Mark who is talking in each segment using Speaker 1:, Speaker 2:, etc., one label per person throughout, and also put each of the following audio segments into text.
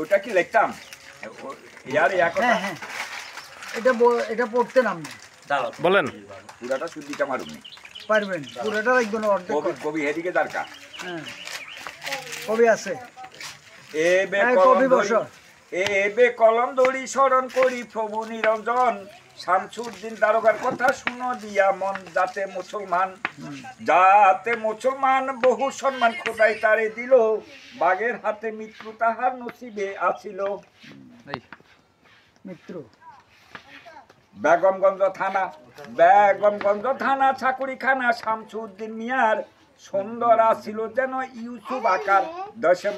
Speaker 1: ওটা কি লিখতাম
Speaker 2: হ্যাঁ হ্যাঁ এটা পড়তে নাম
Speaker 3: বলেন
Speaker 1: পুরাটা শুদ্ধিটা মারুনি
Speaker 2: পারবেন পুরোটা লিখবেন অর্ধেক
Speaker 1: কবি কবি হেদিকে দরকার
Speaker 2: হ্যাঁ কবি আছে
Speaker 1: এবে
Speaker 2: কবি বসো
Speaker 1: এবে কলম ধরি স্মরণ করি প্রভু নিরঞ্জন শামসুদ্দিন দারোগার কথা শুনো দিয়া মন যাতে মুসলমান বহু সম্মান খোদাই তারে দিল বাগের হাতে মৃত্যু তাহার নসিবে আছিল
Speaker 2: মিত্র
Speaker 1: বেগমগঞ্জ থানা চাকুরিখানা শামসুদ্দিন মিয়ার সুন্দর আছিল যেন ইউসুফ আকার দশে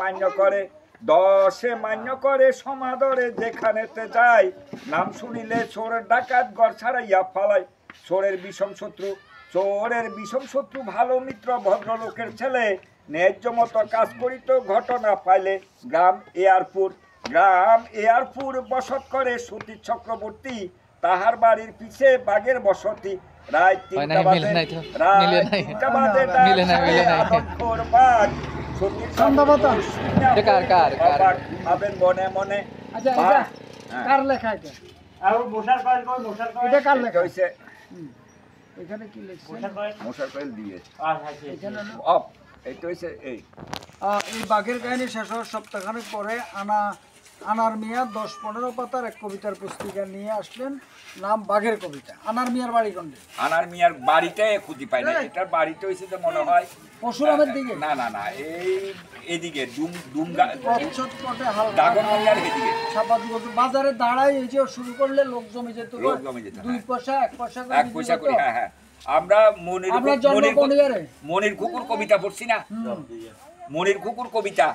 Speaker 1: মান্য করে সমাদরে যেখানেতে যায় নাম শুনিলে চোরের ডাকাত ঘর ছাড়াইয়া ফালায় চোরের বিষম শত্রু ভালো মিত্র ভদ্রলোকের ছেলে ন্যায্য মতো কাজ করিত ঘটনা পাইলে গ্রাম এয়ারপুর বসত করে সতীশ চক্রবর্তী তাহার বাড়ির পিছে বাঘের বসতি রাত 3টা বাজে বাঘ মনে মনে
Speaker 2: কার লেখা এটা এটা কার লেখা
Speaker 1: হইছে
Speaker 2: এখানে কি লিখছে
Speaker 1: মশার কয়েল দিয়ে
Speaker 2: এখানে
Speaker 1: এইটা হইছে এই
Speaker 2: বাঘের কাহিনী শেষ হওয়ার সপ্তাহখানেক পরে আনার মিয়া 10-15 পাতার এক কবিতার পুস্তিকা নিয়ে আসলেন নাম বাঘের কবিতা আনার মিয়ার বাড়ি কোনটা
Speaker 1: আনার মিয়ার বাড়িতে খুঁজি পাই না এটার বাড়িতে হইছে যে মনে হয়
Speaker 2: পরশুরামের দিকে
Speaker 1: না এদিকে ডুমগা
Speaker 2: বাজারে দাঁড়াই এই যে শুরু করলে লোক জমে যেত 2 পয়সা 1 পয়সা
Speaker 1: করি হ্যাঁ আমরা মনির কুকুর কবিতা পড়ছি না মনির কুকুর কবিতা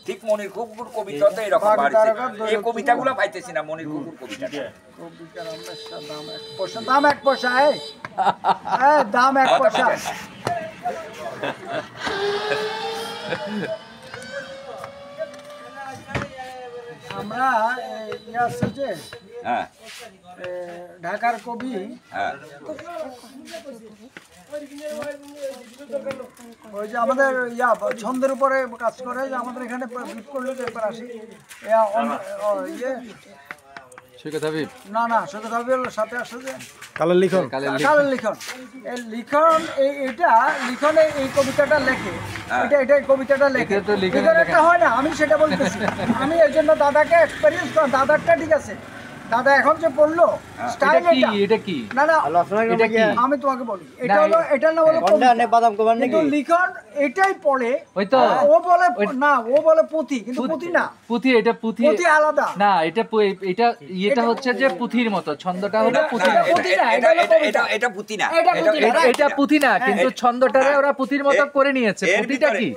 Speaker 1: ঠিক মনির কুকুর কবিতাতে এরকম বাড়ছে এই কবিতাগুলো পাইতেছি না মনির কুকুর কবিতা
Speaker 2: দাম 1 পয়সা দাম 1 পয়সা আমরা আছে যে ঢাকার কবি ওই যে আমাদের ছন্দের উপরে কাজ করে যে আমাদের এখানে বিট করলে তো একবার আসি
Speaker 3: সৈকত হাবিব
Speaker 2: না সৈকত হাবিবের সাথে আসে যে
Speaker 3: কালের লিখন
Speaker 2: এই লিখনে এই কবিতাটা লেখে এটা কবিতাটা লেখে একটা হয় না আমি সেটা বলতেছি আমি এই জন্য দাদাকে এক্সপেরিয়েন্স দাদারটা ঠিক আছে দাদা এখন যে বললো স্টাইল
Speaker 3: এটা কি
Speaker 2: না আমি তোমাকে বলি এটা না বলো কিন্তু লিখন এটাই পড়ে ও বলে পুঁথি কিন্তু পুঁথি আলাদা
Speaker 3: না এটা হচ্ছে যে পুঁথির মতো ছন্দটা হলো
Speaker 1: এটা পুঁথি না
Speaker 3: এটা পুঁথি না কিন্তু ছন্দটারে ওরা পুঁথির মতো করে নিয়েছে পুঁথিটা কি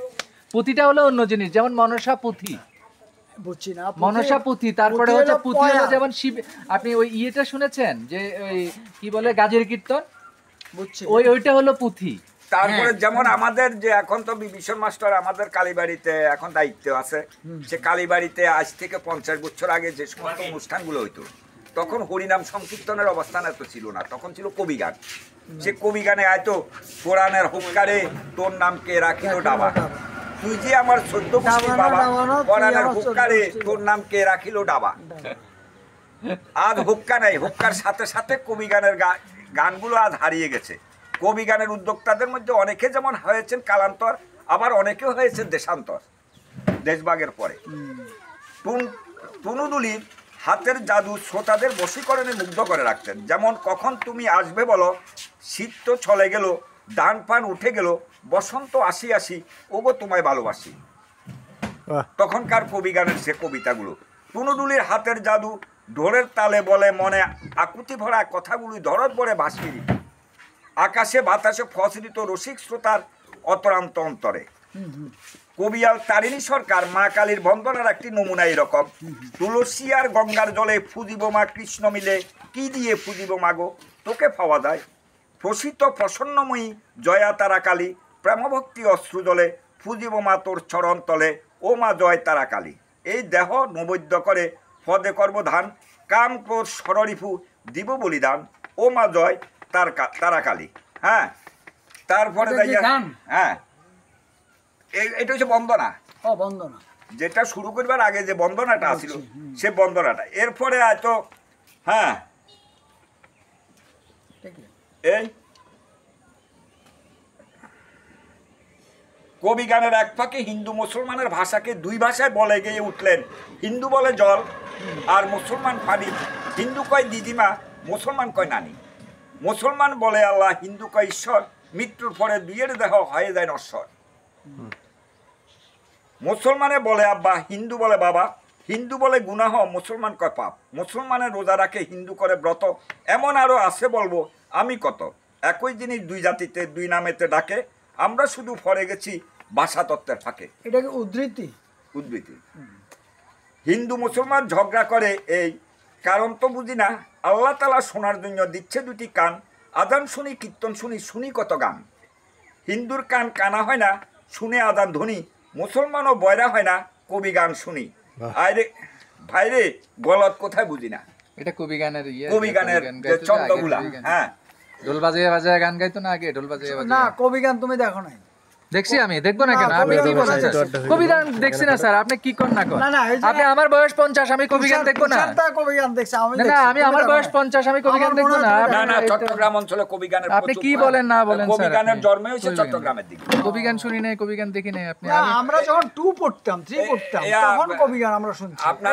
Speaker 3: পুঁথিটা হলো অন্য জিনিস যেমন মনসা পুঁথি
Speaker 2: বুঝছি না
Speaker 3: মনসা পুঁথি তারপরে হচ্ছে পুঁথি হলো যেমন শিব আপনি ওই ইয়েটা শুনেছেন যে ওই কি বলে গাজের কীর্তন
Speaker 2: বুঝছি
Speaker 3: ওইটা হলো পুঁথি
Speaker 1: তারপরে যেমন আমাদের যে এখন তো বিভীষণ মাস্টার আমাদের কালীবাড়িতে এখন দায়িত্ব আছে সে কালীবাড়িতে আজ থেকে 50 বছর আগে যে সমস্ত অনুষ্ঠানগুলো হইতো তখন হরিনাম সংকীর্তনের অবস্থান এত ছিল না তখন ছিল কবিগান সে কবিগানে হয়তো কোরআনের হুক্কারে তোর নামকে রাখিল ডাবা তুই যে আমার 14 বছর বাবা কোরআনের হুক্কারে তোর নামকে রাখিল ডাবা আজ হুক্কা নাই হুক্কার সাথে সাথে কবিগানের গানগুলো আজ হারিয়ে গেছে কবি গানের উদ্যোক্তাদের মধ্যে অনেকে যেমন হয়েছেন কালান্তর আবার অনেকেও হয়েছেন দেশান্তর দেশভাগের পরে টুনুদুলির হাতের জাদু শ্রোতাদের বশীকরণে মুগ্ধ করে রাখতেন যেমন কখন তুমি আসবে বলো শীত তো চলে গেল ধান পান উঠে গেল বসন্ত আসি ওগো তোমায় ভালোবাসি তখনকার কবি গানের সে কবিতাগুলো টুনুদুলির হাতের জাদু ঢোলের তালে বলে মনে আকুতি ভরা কথাগুলি ধরত পড়ে ভাসিয়ে আকাশে বাতাসে ফসলিত রসিক শ্রোতার অতরান্ত অন্তরে কবিয়াল তারিণী সরকার মা কালীর বন্দনার একটি নমুনা এরকম তুলসী আর গঙ্গার জলে ফুজিব মা কৃষ্ণ মিলে কি দিয়ে ফুজিব মাগো তোকে পাওয়া যায় প্রসিত প্রসন্নময়ী জয়া তারা কালী প্রেমভক্তি অশ্রু জলে ফুজিব মা তোর চরণ তলে ও মা জয় তারা কালী এই দেহ নৈবেদ্য করে পদে করব ধান কাম ক্রোধ সররিফু দিব বলিদান ও মা জয় তারা কালী হ্যাঁ তারপরে হ্যাঁ এটা হচ্ছে বন্দনা
Speaker 2: বন্দনা
Speaker 1: যেটা শুরু করবার আগে যে বন্দনাটা আছিল সে বন্দনাটা এরপরে হয়তো হ্যাঁ এই কবি গানের এক ফাঁকে হিন্দু মুসলমানের ভাষাকে দুই ভাষায় বলে গিয়ে উঠলেন। হিন্দু বলে জল আর মুসলমান পানি। হিন্দু কয় দিদিমা, মুসলমান কয় নানি। মুসলমান বলে আল্লাহ, হিন্দু কয় ঈশ্বর। মৃত্যুর পরে দুইয়ের দেহ হয়ে যায় নশ্বর। মুসলমানে বলে আব্বা, হিন্দু বলে বাবা। হিন্দু বলে গুনাহ, মুসলমান কয় পাপ। মুসলমানের রোজা রাখে, হিন্দু করে ব্রত। এমন আরো আছে বলবো আমি কত। একই জিনিস দুই জাতিতে দুই নামেতে ডাকে। আমরা শুধু পড়ে গেছি ভাষা তত্ত্বের ফাঁকে।
Speaker 2: এটা কি উদ্ধৃতি?
Speaker 1: উদ্ধৃতি। হিন্দু মুসলমান ঝগড়া করে এই কারণ তো বুঝি না। আল্লাহ তাআলা শোনার জন্য দিচ্ছে দুটি কান। আজান শুনি, কীর্তন শুনি, শুনি কত গান। হিন্দুর কান কানা হয় না, শুনে আজান ধ্বনি। মুসলমানও বয়রা হয় না, কবি গান শুনি। আরে ভাইরে, গলত কোথায় বুঝি না।
Speaker 3: এটা কবি গানের
Speaker 1: কবি গানের যে ছন্দগুলা, হ্যাঁ
Speaker 3: ঢোল বাজিয়ে বাজিয়ে গান গাইতো না আগে, ঢোল বাজিয়ে বাজিয়ে।
Speaker 2: না, কবি গান তুমি দেখো নাই?
Speaker 3: দেখছি আমি, দেখবো না কেন? আপনি কি বলেন কবি গান দেখছি না স্যার? আপনি কি করেন না করেন?
Speaker 2: না, এই যে
Speaker 3: আপনি আমার বয়স 50, আমি কবি গান দেখবো না?
Speaker 2: তুষারদা কবি গান দেখছে, আমি
Speaker 3: না না, আমি আমার বয়স 50, আমি কবি গান দেখবো না?
Speaker 1: না না, চট্টগ্রাম অঞ্চলে কবি গানের
Speaker 3: আপনি
Speaker 1: প্রচুর
Speaker 3: কি বলেন না বলেন
Speaker 1: কবি
Speaker 3: স্যার?
Speaker 1: গানের জন্ম হয়েছে চট্টগ্রামের দিকে।
Speaker 3: কবি গান শুনি নাই, কবি গান দেখি নাই। আপনি
Speaker 2: না, আমরা যখন 2 পড়তাম, 3 পড়তাম, তখন কবি গান আমরা শুনছি।
Speaker 1: আপনার